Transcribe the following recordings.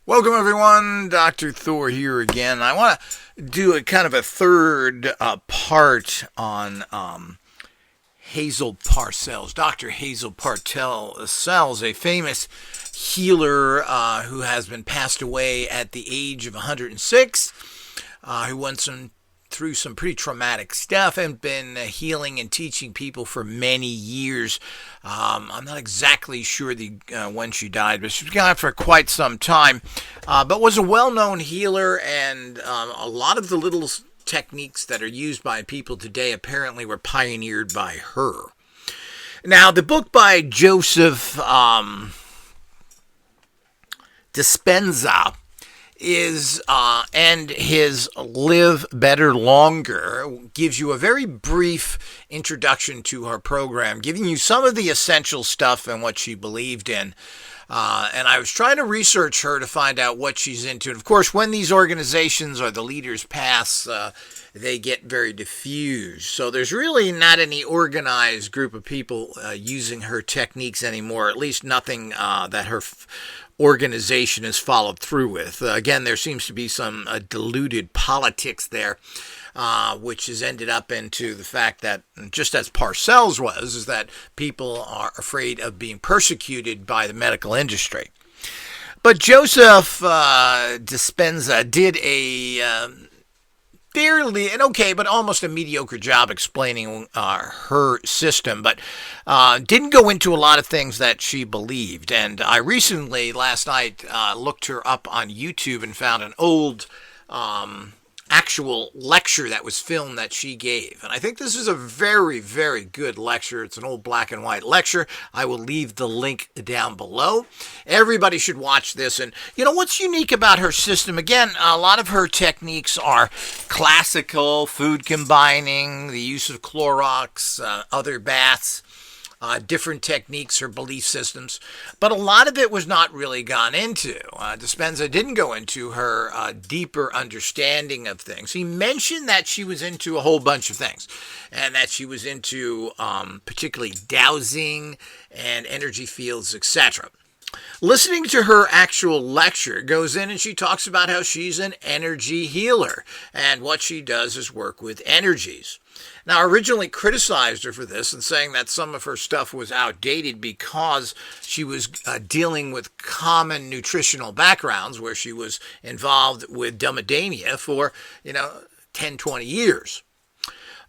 Welcome, everyone. Dr. Thor here again. I want to do a kind of a third part on Hazel Parcells. Dr. Hazel Parcells, a famous healer who has been passed away at the age of 106, who went through some pretty traumatic stuff and been healing and teaching people for many years. I'm not exactly sure when she died, but she's been gone for quite some time, but was a well-known healer, and a lot of the little techniques that are used by people today apparently were pioneered by her. Now, the book by Joseph Dispenza and his Live Better Longer gives you a very brief introduction to her program, giving you some of the essential stuff and what she believed in. And I was trying to research her to find out what she's into. And of course, when these organizations or the leaders pass, they get very diffused. So there's really not any organized group of people using her techniques anymore, at least nothing that her organization has followed through with. Again, there seems to be some diluted politics there, which has ended up into the fact that, just as Parcells was, is that people are afraid of being persecuted by the medical industry. But Joseph Dispenza did a fairly an okay, but almost a mediocre job explaining her system, but didn't go into a lot of things that she believed. And I recently, last night, looked her up on YouTube and found an old actual lecture that was filmed that she gave. And I think this is a very, very good lecture. It's an old black and white lecture. I will leave the link down below. Everybody should watch this. And you know what's unique about her system? Again, a lot of her techniques are classical, food combining, the use of Clorox, other baths, different techniques or belief systems, but a lot of it was not really gone into. Dispenza didn't go into her deeper understanding of things. He mentioned that she was into a whole bunch of things, and that she was into particularly dowsing and energy fields, etc. Listening to her actual lecture goes in and she talks about how she's an energy healer, and what she does is work with energies. Now, I originally criticized her for this and saying that some of her stuff was outdated because she was dealing with common nutritional backgrounds where she was involved with dumbadania for, 10, 20 years.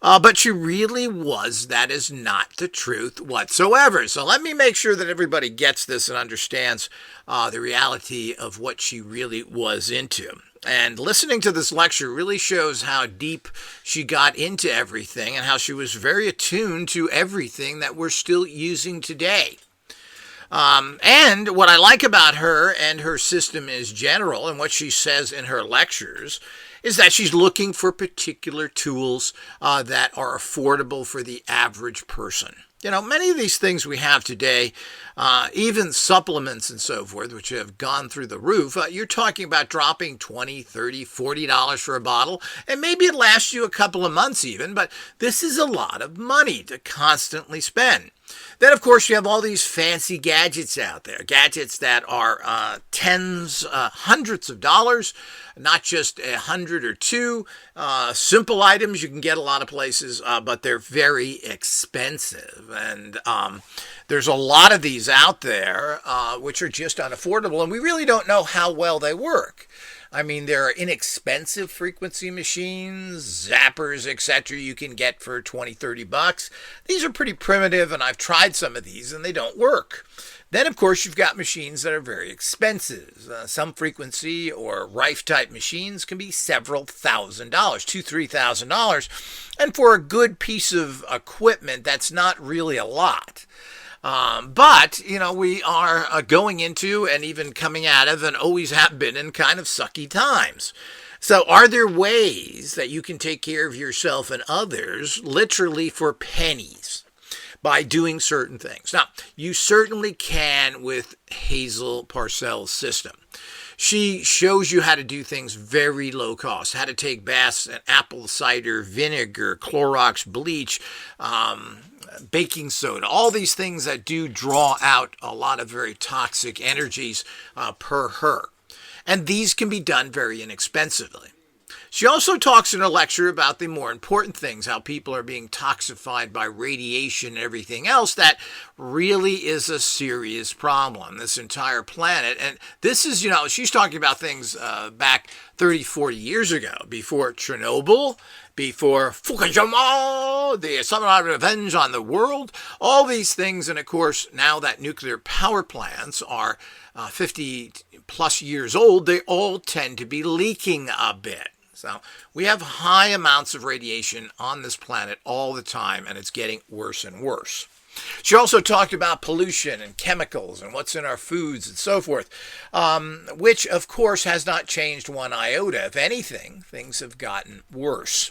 But she really was. That is not the truth whatsoever. So let me make sure that everybody gets this and understands the reality of what she really was into. And listening to this lecture really shows how deep she got into everything and how she was very attuned to everything that we're still using today. And what I like about her and her system is general, and what she says in her lectures, is that she's looking for particular tools that are affordable for the average person. Many of these things we have today, even supplements and so forth, which have gone through the roof, you're talking about dropping $20, $30, $40 for a bottle, and maybe it lasts you a couple of months even, but this is a lot of money to constantly spend. Then, of course, you have all these fancy gadgets out there, gadgets that are tens, hundreds of dollars, not just 100 or two. Simple items you can get a lot of places, but they're very expensive. And there's a lot of these out there which are just unaffordable, and we really don't know how well they work. I mean, there are inexpensive frequency machines, zappers, etc. you can get for 20, 30 bucks. These are pretty primitive, and I've tried some of these, and they don't work. Then, of course, you've got machines that are very expensive. Some frequency or Rife-type machines can be several $1,000s, $2,000, $3,000. And for a good piece of equipment, that's not really a lot. But we are going into and even coming out of and always have been in kind of sucky times. So are there ways that you can take care of yourself and others literally for pennies by doing certain things? Now, you certainly can with Hazel Parcells' system. She shows you how to do things very low cost, how to take baths in apple cider vinegar, Clorox bleach, baking soda, all these things that do draw out a lot of very toxic energies per her. And these can be done very inexpensively. She also talks in her lecture about the more important things, how people are being toxified by radiation and everything else. That really is a serious problem, this entire planet. And this is, she's talking about things back 30, 40 years ago, before Chernobyl, before Fukushima, the summer revenge on the world, all these things. And of course, now that nuclear power plants are 50 plus years old, they all tend to be leaking a bit. So we have high amounts of radiation on this planet all the time, and it's getting worse and worse. She also talked about pollution and chemicals and what's in our foods and so forth, which, of course, has not changed one iota. If anything, things have gotten worse.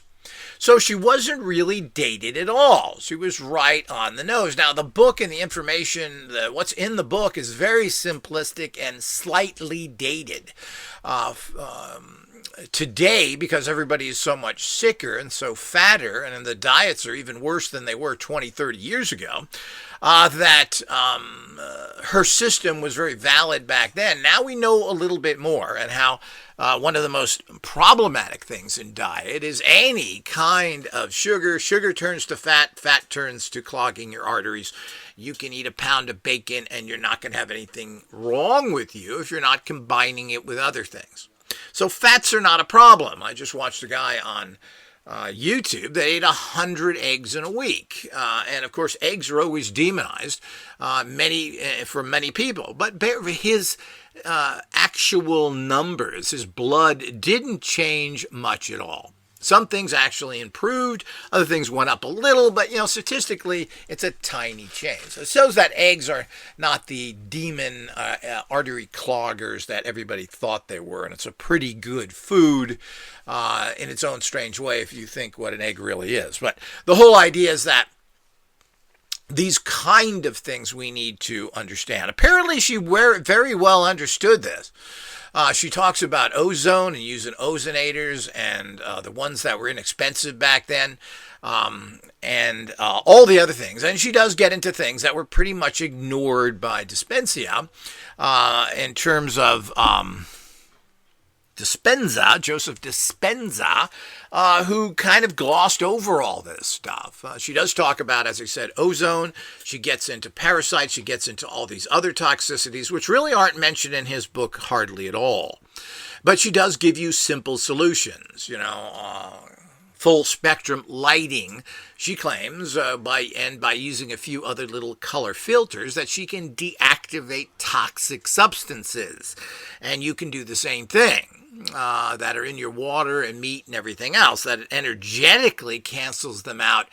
So she wasn't really dated at all. She was right on the nose. Now, the book and the information, what's in the book is very simplistic and slightly dated. Today, because everybody is so much sicker and so fatter, and the diets are even worse than they were 20, 30 years ago, that her system was very valid back then. Now we know a little bit more, and how one of the most problematic things in diet is any kind of sugar. Sugar turns to fat, fat turns to clogging your arteries. You can eat a pound of bacon and you're not going to have anything wrong with you if you're not combining it with other things. So fats are not a problem. I just watched a guy on YouTube that ate 100 eggs in a week. And of course, eggs are always demonized for many people. But his actual numbers, his blood didn't change much at all. Some things actually improved, other things went up a little, but statistically, it's a tiny change. So it shows that eggs are not the demon artery cloggers that everybody thought they were, and it's a pretty good food in its own strange way if you think what an egg really is. But the whole idea is that these kind of things we need to understand. Apparently, she very well understood this. She talks about ozone and using ozonators and the ones that were inexpensive back then, and all the other things. And she does get into things that were pretty much ignored by Dispenza in terms of Joseph Dispenza, who kind of glossed over all this stuff. She does talk about, as I said, ozone. She gets into parasites. She gets into all these other toxicities, which really aren't mentioned in his book hardly at all. But she does give you simple solutions, full spectrum lighting, she claims, by using a few other little color filters, that she can deactivate toxic substances. And you can do the same thing. That are in your water and meat and everything else, that it energetically cancels them out,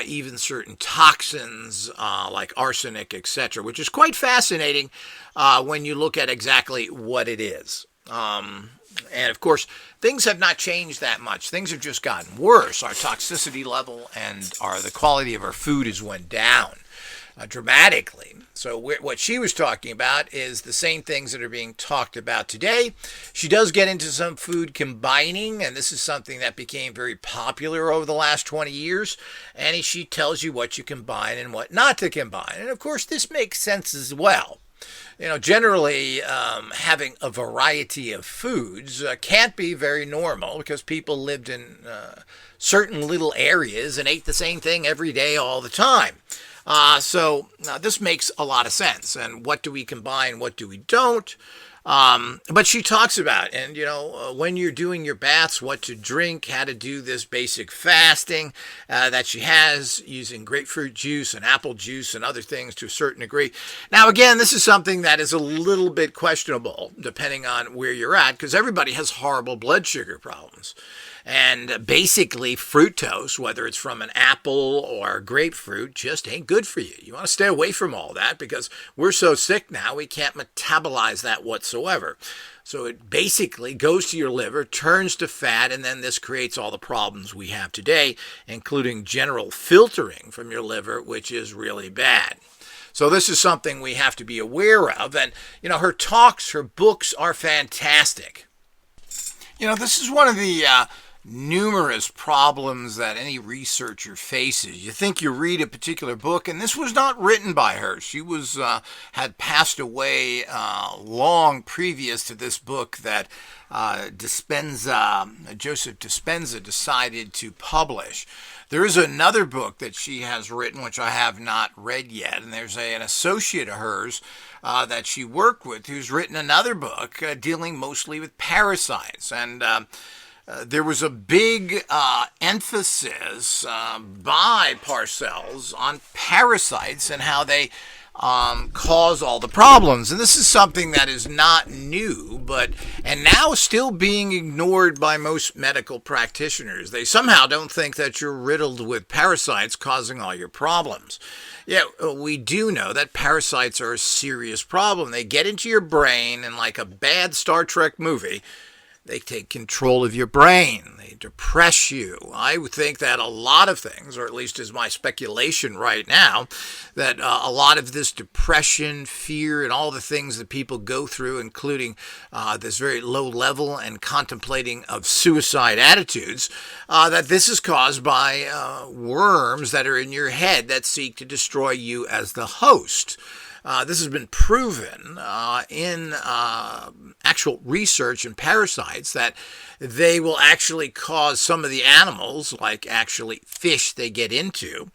even certain toxins like arsenic, etc., which is quite fascinating when you look at exactly what it is. And of course, things have not changed that much. Things have just gotten worse. Our toxicity level and the quality of our food has went down dramatically. So what she was talking about is the same things that are being talked about today. She does get into some food combining, and this is something that became very popular over the last 20 years. And she tells you what you combine and what not to combine. And of course, this makes sense as well. Generally having a variety of foods can't be very normal, because people lived in certain little areas and ate the same thing every day all the time. So this makes a lot of sense. And what do we combine? What do we don't? But she talks about, and when you're doing your baths, what to drink, how to do this basic fasting that she has, using grapefruit juice and apple juice and other things to a certain degree. Now, again, this is something that is a little bit questionable depending on where you're at, because everybody has horrible blood sugar problems. And basically, fructose, whether it's from an apple or grapefruit, just ain't good for you. You want to stay away from all that, because we're so sick now, we can't metabolize that whatsoever. So it basically goes to your liver, turns to fat, and then this creates all the problems we have today, including general filtering from your liver, which is really bad. So this is something we have to be aware of. And, her talks, her books are fantastic. This is one of the numerous problems that any researcher faces. You think you read a particular book, and this was not written by her. She was had passed away long previous to this book that Joseph Dispenza decided to publish. There is another book that she has written, which I have not read yet, and there's an associate of hers that she worked with who's written another book dealing mostly with parasites. And there was a big emphasis by Parcells on parasites and how they cause all the problems. And this is something that is not new, and now still being ignored by most medical practitioners. They somehow don't think that you're riddled with parasites causing all your problems. Yeah, we do know that parasites are a serious problem. They get into your brain, and like a bad Star Trek movie, they take control of your brain. They depress you. I would think that a lot of things, or at least is my speculation right now, that a lot of this depression, fear, and all the things that people go through, including this very low level and contemplating of suicide attitudes, that this is caused by worms that are in your head that seek to destroy you as the host. This has been proven in actual research in parasites that they will actually cause some of the animals, like actually fish they get into,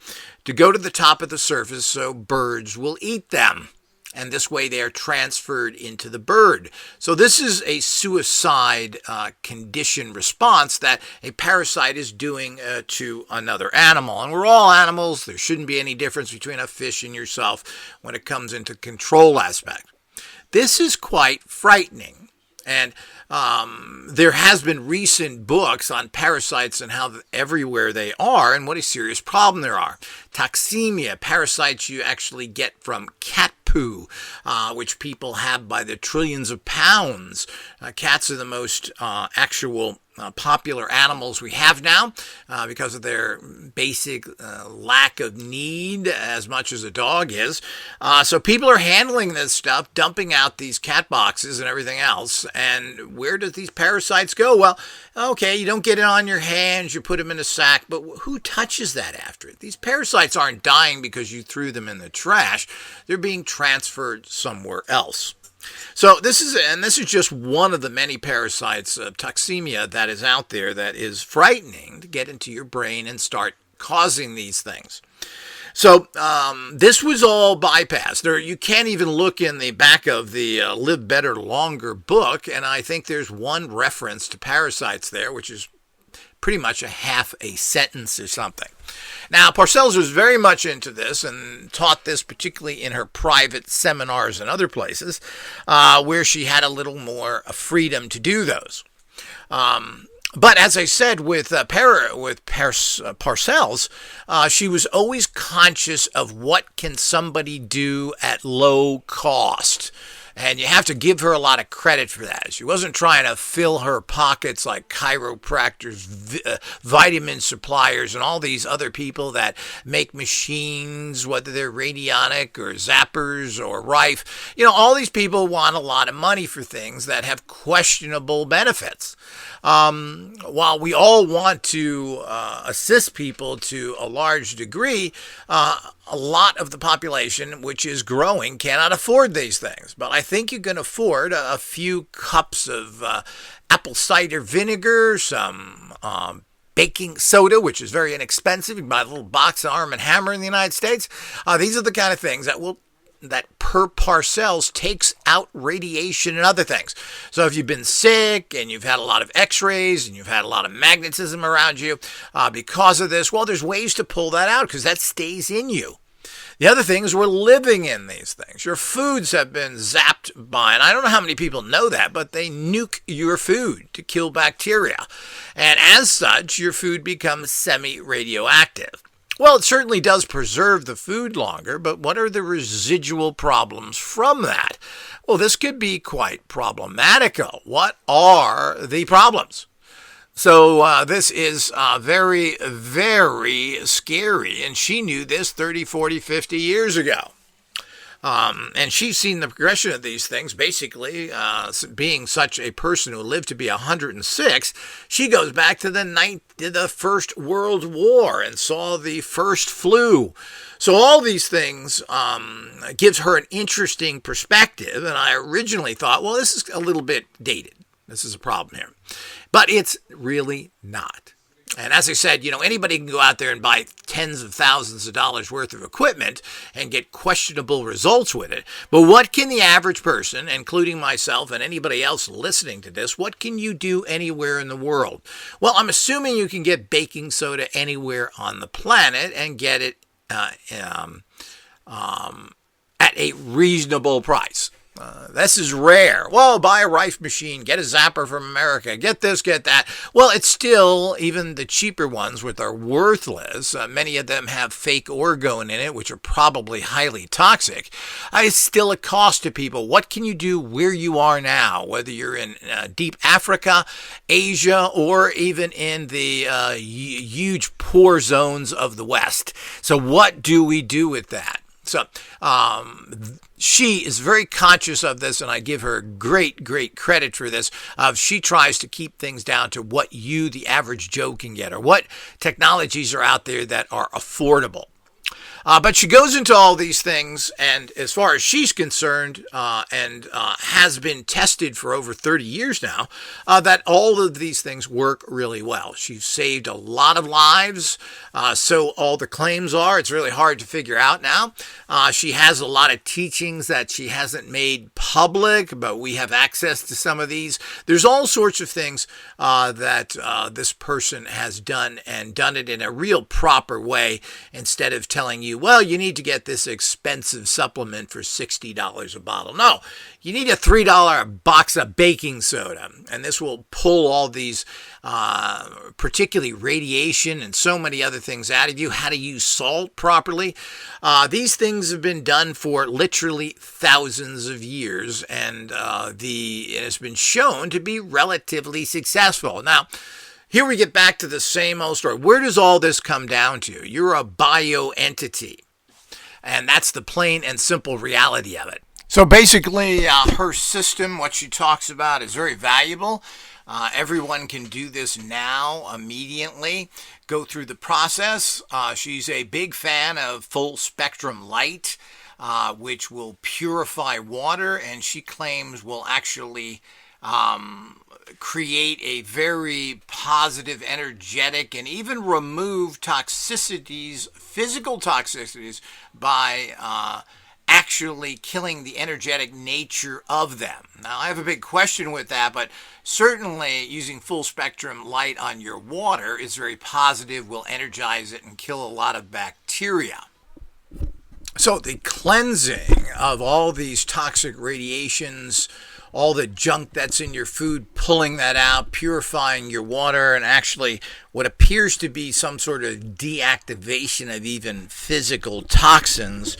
to go to the top of the surface so birds will eat them. And this way they are transferred into the bird. So this is a suicide condition response that a parasite is doing to another animal. And we're all animals. There shouldn't be any difference between a fish and yourself when it comes into control aspect. This is quite frightening. And there has been recent books on parasites and how everywhere they are and what a serious problem there are. Toxemia, parasites you actually get from cat poo, which people have by the trillions of pounds. Cats are the most actual popular animals we have now because of their basic lack of need as much as a dog is. So people are handling this stuff, dumping out these cat boxes and everything else. And where does these parasites go? Well, okay, you don't get it on your hands, you put them in a sack, but who touches that after? These parasites aren't dying because you threw them in the trash. They're being transferred somewhere else. So this is just one of the many parasites of toxemia that is out there that is frightening to get into your brain and start causing these things. So this was all bypassed. You can't even look in the back of the Live Better Longer book, and I think there's one reference to parasites there, which is pretty much a half a sentence or something. Now, Parcells was very much into this and taught this particularly in her private seminars and other places where she had a little more freedom to do those. But as I said with Parcells, she was always conscious of what can somebody do at low cost. And you have to give her a lot of credit for that. She wasn't trying to fill her pockets like chiropractors, vitamin suppliers, and all these other people that make machines, whether they're Radionic or Zappers or Rife. You know, all these people want a lot of money for things that have questionable benefits. While we all want to assist people to a large degree, a lot of the population, which is growing, cannot afford these things. But I think you can afford a few cups of apple cider vinegar, some baking soda, which is very inexpensive. You can buy a little box of Arm & Hammer in the United States. These are the kind of things that per Parcells takes out radiation and other things. So if you've been sick and you've had a lot of x-rays and you've had a lot of magnetism around you because of this, well, there's ways to pull that out because that stays in you. The other thing is we're living in these things. Your foods have been zapped by, and I don't know how many people know that, but they nuke your food to kill bacteria. And as such, your food becomes semi-radioactive. Well, it certainly does preserve the food longer, but what are the residual problems from that? Well, this could be quite problematical. What are the problems? So this is very, very scary, and she knew this 30, 40, 50 years ago. And she's seen the progression of these things. Basically, being such a person who lived to be 106, she goes back to the First World War and saw the first flu. So all these things gives her an interesting perspective. And I originally thought, well, this is a little bit dated. This is a problem here. But it's really not. And as I said, anybody can go out there and buy tens of thousands of dollars worth of equipment and get questionable results with it. But what can the average person, including myself and anybody else listening to this, what can you do anywhere in the world? Well, I'm assuming you can get baking soda anywhere on the planet and get it at a reasonable price. This is rare. Well, buy a Rife machine, get a zapper from America, get this, get that. Well, it's still, even the cheaper ones, which are worthless, many of them have fake orgone in it, which are probably highly toxic. It's still a cost to people. What can you do where you are now, whether you're in deep Africa, Asia, or even in the huge poor zones of the West? So what do we do with that? So she is very conscious of this, and I give her great credit for this. She tries to keep things down to what you, the average Joe, can get, or what technologies are out there that are affordable. But she goes into all these things, and as far as she's concerned, and has been tested for over 30 years now, that all of these things work really well. She's saved a lot of lives, so all the claims are. It's really hard to figure out now. She has a lot of teachings that she hasn't made public, but we have access to some of these. There's all sorts of things that this person has done, and done it in a real proper way, instead of telling you, well, you need to get this expensive supplement for $60 a bottle. No, you need a $3 box of baking soda, and this will pull all these, particularly radiation and so many other things out of you. How to use salt properly. These things have been done for literally thousands of years, and it has been shown to be relatively successful. Now, here we get back to the same old story. Where does all this come down to? You're a bioentity, and that's the plain and simple reality of it. So basically, her system, what she talks about, is very valuable. Everyone can do this now, immediately, go through the process. She's a big fan of full spectrum light, which will purify water, and she claims will actually create a very positive, energetic, and even remove toxicities, physical toxicities, by actually killing the energetic nature of them. Now, I have a big question with that, but certainly using full spectrum light on your water is very positive, will energize it and kill a lot of bacteria. So the cleansing of all these toxic radiations, all the junk that's in your food, pulling that out, purifying your water, and actually what appears to be some sort of deactivation of even physical toxins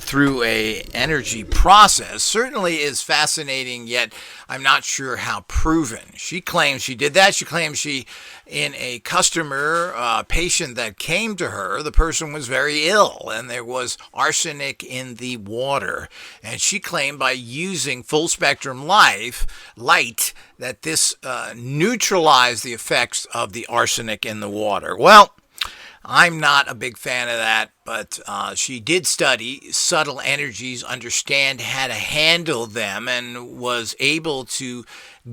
through a energy process certainly is fascinating, yet I'm not sure how proven. She claims she did that. She claims in a patient that came to her, the person was very ill and there was arsenic in the water. And she claimed by using full spectrum light that this neutralized the effects of the arsenic in the water. Well, I'm not a big fan of that, but she did study subtle energies, understand how to handle them, and was able to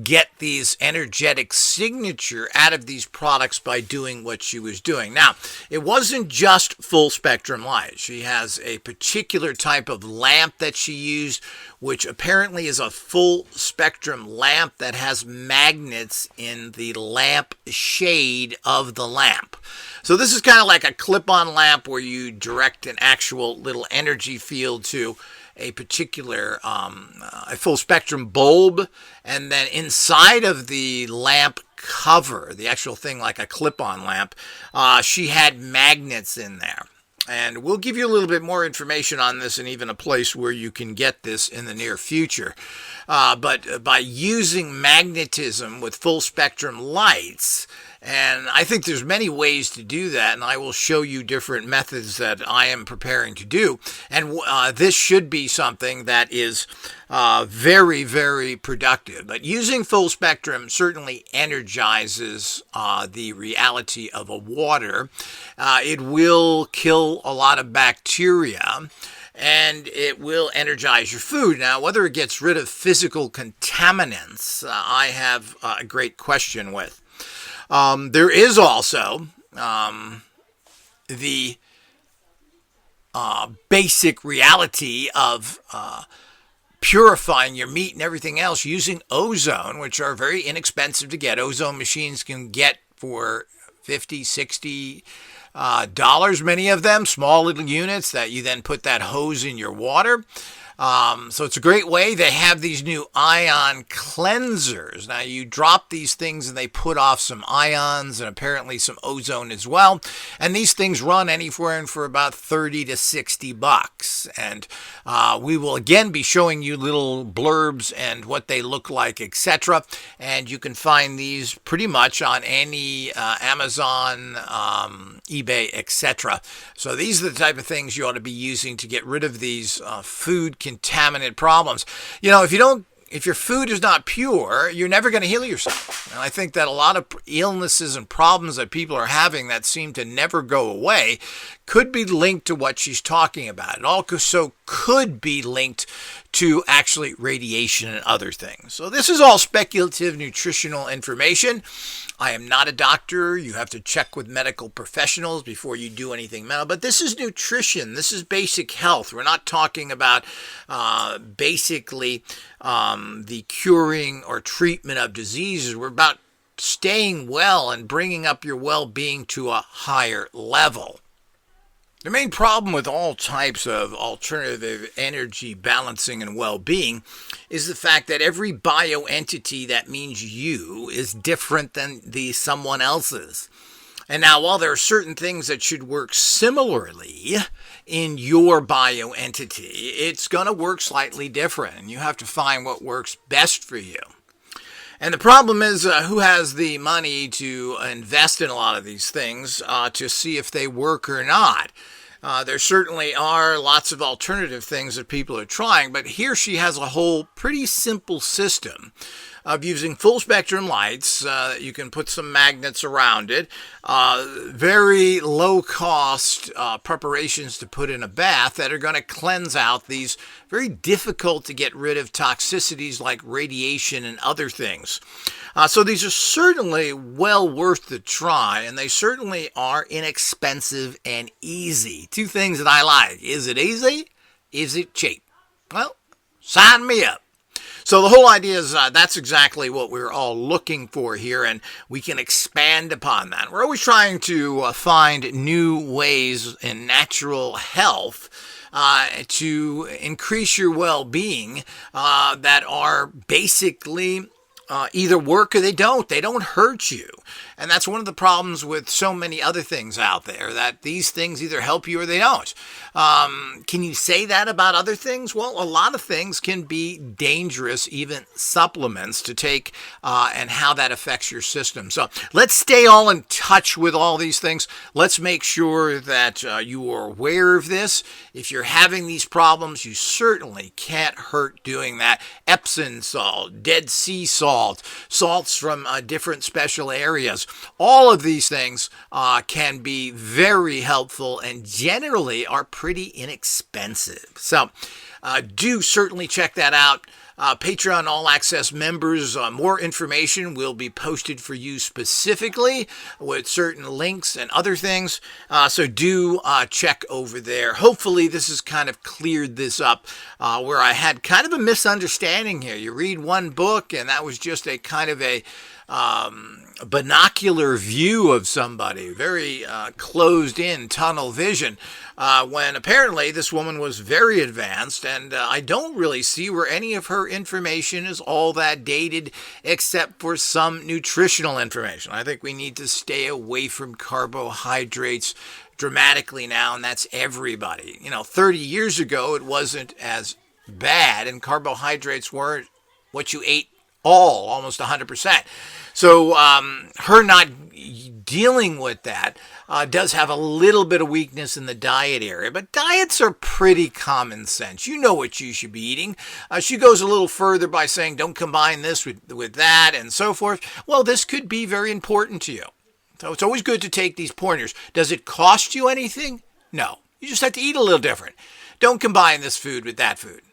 get these energetic signature out of these products by doing what she was doing. Now, it wasn't just full spectrum light. She has a particular type of lamp that she used, which apparently is a full spectrum lamp that has magnets in the lamp shade of the lamp. So this is kind of like a clip-on lamp where you direct an actual little energy field to a particular a full spectrum bulb, and then inside of the lamp cover, the actual thing like a clip-on lamp, she had magnets in there. And we'll give you a little bit more information on this, and even a place where you can get this in the near future. But by using magnetism with full spectrum lights, And I think there's many ways to do that, and I will show you different methods that I am preparing to do. And this should be something that is very, very productive. But using full spectrum certainly energizes the reality of a water. It will kill a lot of bacteria, and it will energize your food. Now, whether it gets rid of physical contaminants, I have a great question with. There is also the basic reality of purifying your meat and everything else using ozone, which are very inexpensive to get. Ozone machines can get for $50, $60, many of them, small little units that you then put that hose in your water. So it's a great way. They have these new ion cleansers. Now you drop these things and they put off some ions and apparently some ozone as well. And these things run anywhere for about $30 to $60. And we will again be showing you little blurbs and what they look like, etc. And you can find these pretty much on any Amazon, eBay, etc. So these are the type of things you ought to be using to get rid of these food contaminant problems. You know, if your food is not pure, you're never going to heal yourself. And I think that a lot of illnesses and problems that people are having that seem to never go away could be linked to what she's talking about. It also could be linked to actually radiation and other things. So this is all speculative nutritional information. I am not a doctor. You have to check with medical professionals before you do anything. But this is nutrition. This is basic health. We're not talking about basically the curing or treatment of diseases. We're about staying well and bringing up your well-being to a higher level. The main problem with all types of alternative energy balancing and well-being is the fact that every bioentity that means you is different than someone else's. And now, while there are certain things that should work similarly in your bioentity, it's going to work slightly different, and you have to find what works best for you. And the problem is who has the money to invest in a lot of these things to see if they work or not. There certainly are lots of alternative things that people are trying, but here she has a whole pretty simple system of using full spectrum lights. You can put some magnets around it. Very low cost preparations to put in a bath that are going to cleanse out these very difficult to get rid of toxicities like radiation and other things. So these are certainly well worth the try, and they certainly are inexpensive and easy. Two things that I like. Is it easy? Is it cheap? Well, sign me up. So the whole idea is that's exactly what we're all looking for here, and we can expand upon that. We're always trying to find new ways in natural health to increase your well-being that are basically either work or they don't. They don't hurt you. And that's one of the problems with so many other things out there, that these things either help you or they don't. Can you say that about other things? Well, a lot of things can be dangerous, even supplements to take, and how that affects your system. So let's stay all in touch with all these things. Let's make sure that you are aware of this. If you're having these problems, you certainly can't hurt doing that. Epsom salt, Dead Sea salt, salts from different special areas. All of these things can be very helpful and generally are pretty inexpensive. So do certainly check that out. Patreon All Access members, more information will be posted for you specifically with certain links and other things. So do check over there. Hopefully this has kind of cleared this up where I had kind of a misunderstanding here. You read one book and that was just a kind of a binocular view of somebody, very closed in tunnel vision, when apparently this woman was very advanced, and I don't really see where any of her information is all that dated except for some nutritional information. I think we need to stay away from carbohydrates dramatically now, and that's everybody. 30 years ago it wasn't as bad, and carbohydrates weren't what you ate almost 100%. So her not dealing with that does have a little bit of weakness in the diet area, but diets are pretty common sense. You know what you should be eating. She goes a little further by saying don't combine this with that and so forth. Well, this could be very important to you. So it's always good to take these pointers. Does it cost you anything? No. You just have to eat a little different. Don't combine this food with that food.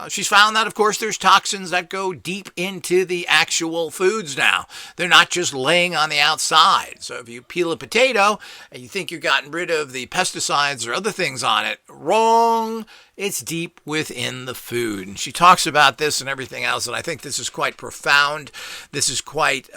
She's found that, of course, there's toxins that go deep into the actual foods now. They're not just laying on the outside. So if you peel a potato and you think you've gotten rid of the pesticides or other things on it, wrong. It's deep within the food. And she talks about this and everything else, and I think this is quite profound. This is quite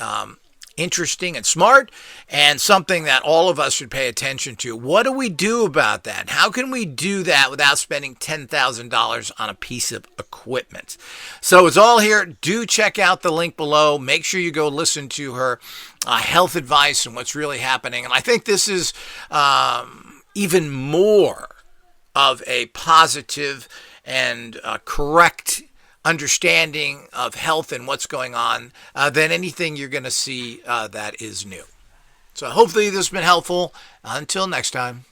interesting and smart, and something that all of us should pay attention to. What do we do about that? How can we do that without spending $10,000 on a piece of equipment? So it's all here. Do check out the link below. Make sure you go listen to her health advice and what's really happening. And I think this is even more of a positive and correct understanding of health and what's going on than anything you're going to see that is new. So hopefully this has been helpful. Until next time.